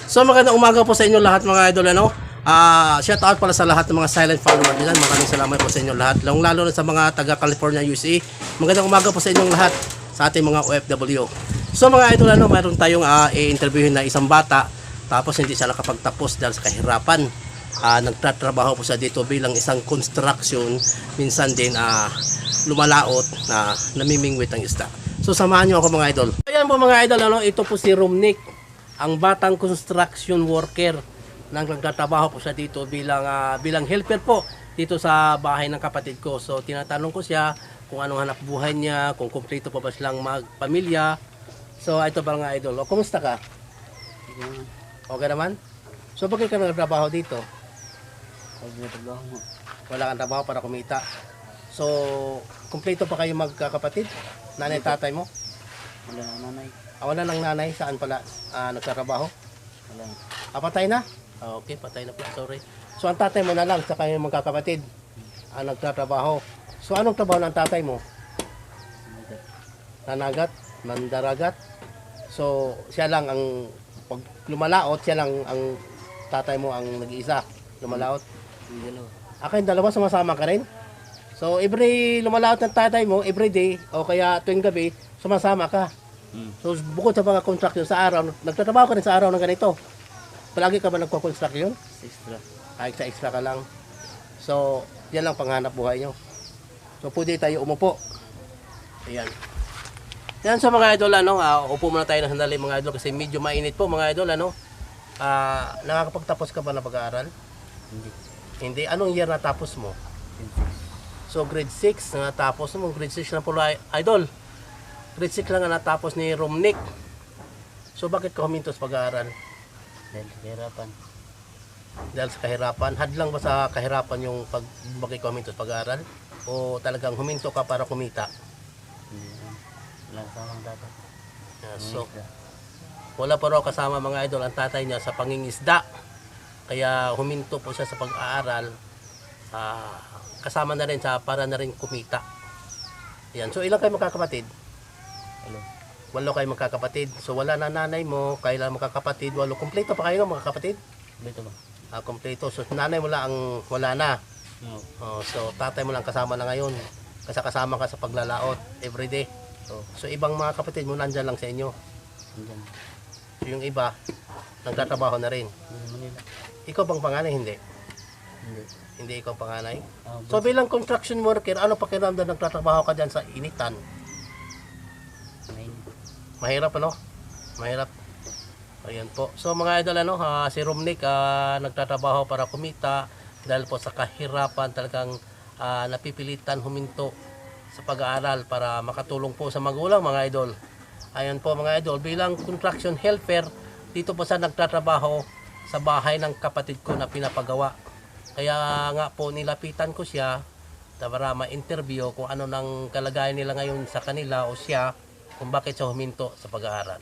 So magandang umaga po sa inyo lahat mga idol, ano? Shout out pala sa lahat ng mga silent follower nila. Maraming salamat po sa inyo lahat. Lalo na sa mga taga California, USA. Magandang umaga po sa inyong lahat sa ating mga OFW. So mga idol, ano, mayroon tayong i-interviewin na isang bata tapos hindi siya nakapagtapos dahil sa kahirapan. Nagtatrabaho po siya dito bilang isang construction, minsan din lumalaot na namimingwit ang isda. So samahan niyo ako mga idol. Ayan po mga idol, ano, ito po si Romnick, ang batang construction worker nang nagtatrabaho po siya dito bilang helper po dito sa bahay ng kapatid ko. So tinatanong ko siya kung anong hanap buhay niya, kung kumpleto pa ba silang magpamilya. So ito ba mga idol, kumusta ka? Okay naman? So bakit ka nagtrabaho dito? Wala kang trabaho para kumita. So kumpleto pa kayo magkakapatid? Nanay tatay mo? Wala na nanay. Wala nang nanay, saan pala nagtatrabaho? Wala. Patay na? Okay, patay na pala, sorry. So ang tatay mo na lang sa kanyang magkakapatid nagtatrabaho. So anong trabaho ng tatay mo? Nanagat, mandaragat. So siya lang ang pag lumalaot, siya lang ang tatay mo ang nag-iisa lumalaot. Yung dalawa. Kayong dalawa sumasama ka rin? So every lumalaot ng tatay mo, every day o kaya tuwing gabi, sumasama ka. So bukod sa mga construction sa araw, nagtatrabaho ka rin sa araw ng ganito. Palagi ka ba nagko-construction? Extra. Extra ka lang. So, yan lang panghanap buhay nyo. So, pwede tayo umupo. Ayan. Yan sa mga idol, ano, upo muna tayo ng sandali mga idol kasi medyo mainit po mga idol, ano. Nakakapagtapos ka ba na pag-aaral? Hindi. Hindi. Anong year natapos mo? So, grade 6 na natapos mo. Grade 6 lang po, idol. Grade 6 lang na natapos ni Romnick. So, bakit ka huminto sa pag-aaral? Dahil kahirapan. Dahil sa kahirapan? Hadlang ba sa kahirapan yung bakit ka huminto sa pag-aaral? O talagang huminto ka para kumita? Hindi. Wala samang dapat. So, wala pa raw kasama mga idol ang tatay niya sa pangingisda. Kaya huminto po siya sa pag-aaral. Kasama na rin para na rin kumita. Yan. So, ilang kayo magkakapatid? Hello. 8 kayo magkakapatid. So wala na nanay mo, kailan magkakapatid, 8. Kompleto pa kayo mga kapatid? Dito ba? Kompleto. So nanay mo lang ang wala na. No. So tatay mo lang kasama na ngayon. Kasi kasama ka sa paglalaot everyday. So ibang mga kapatid mo nandyan lang sa inyo. Andyan. So yung iba, nagtatrabaho na rin. Hindi Manila. Ikaw bang panganay? Hindi. Hindi. Hindi ikaw panganay. So, So bilang construction worker, ano pakiramdam nagtatrabaho ka dyan sa initan? Mahirap ano? Mahirap. Ayan po. So mga idol, ano, si Romnick nagtatrabaho para kumita dahil po sa kahirapan talagang napipilitan huminto sa pag-aaral para makatulong po sa magulang mga idol. Ayan po mga idol, bilang construction helper dito po sa nagtatrabaho sa bahay ng kapatid ko na pinapagawa. Kaya nga po nilapitan ko siya para ma-interview kung ano nang kalagayan nila ngayon sa kanila o siya kung bakit siya huminto sa pag-aaral.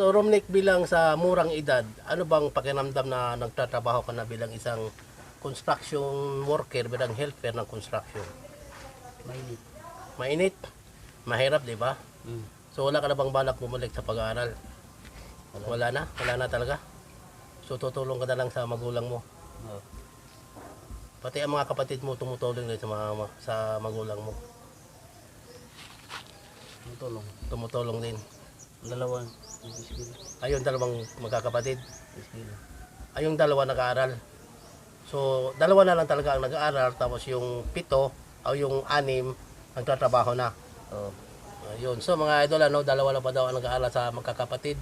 So Romnick, bilang sa murang edad, ano bang pakiramdam na nagtatrabaho ka na bilang isang construction worker, bilang helper ng construction? Mainit. Mainit? Mahirap, di ba? Mm. So wala ka na bang balak bumalik sa pag-aaral? Wala na? Wala na talaga? So tutulong ka na lang sa magulang mo? Oo. Pati ang mga kapatid mo tumutulong din sa magulang mo. Ang tulong. Tumutulong din. Dalawa. Nag-school. Ayun, dalawang magkakapatid. School. Ayong dalawa nag-aaral. So, dalawa na lang talaga ang nag-aaral. Tapos yung 7 o yung 6 nagtatrabaho na. Oo. Ayun. So mga idol, dalawa na pa daw ang nag-aaral sa magkakapatid.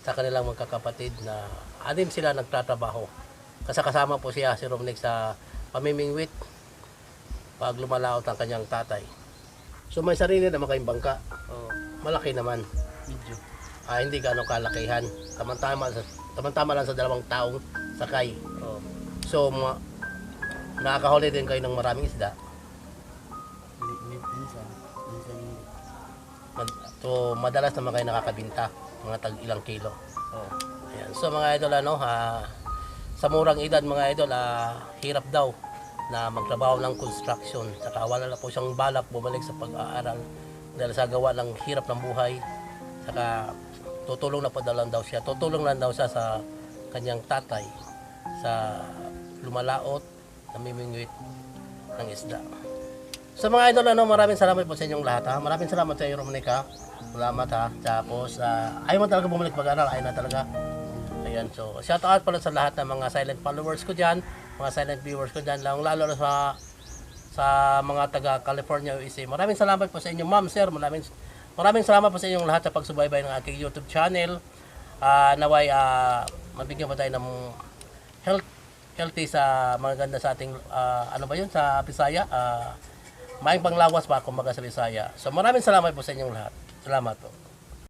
Sa kanilang magkakapatid na 6 sila nagtatrabaho. Kasama po siya, si Romnick, sa pamimingwit pag lumalaot ang kanyang tatay. So may sarili naman kayong bangka. Oo. Malaki naman. Medyo. Hindi gaano kalakihan. Tama-tama lang sa 2 taong sakay. Oo. So nakakahuli din kayo ng maraming isda. Minsan. Minsan hindi. So madalas naman kayo nakakabinta. Mga tag ilang kilo. Oo. Ayan. So mga idol, sa murang edad mga idol, hirap daw na magtrabaho ng construction. Saka wala na po siyang balak bumalik sa pag-aaral dahil sa gawa ng hirap ng buhay. Saka tutulong na po daw siya. Tutulong lang daw siya sa kanyang tatay sa lumalaot, namimingwit ng isda. So mga idol, maraming salamat po sa inyong lahat. Maraming salamat sa iyo, Romnick. Salamat ha. Tapos, ayaw mo talaga bumalik pag-aaral. Ayaw na talaga. Ayan, so shout out pala sa lahat ng mga silent followers ko dyan, mga silent viewers ko dyan, lalo na sa mga taga California, USA. Maraming salamat po sa inyong ma'am, sir. Maraming salamat po sa inyong lahat sa pagsubaybay ng aking YouTube channel. Naway, mabigyan pa tayo ng healthy sa mga ganda sa ating, sa Bisaya. Maing panglawas pa, kumbaga sa Bisaya. So maraming salamat po sa inyong lahat. Salamat po.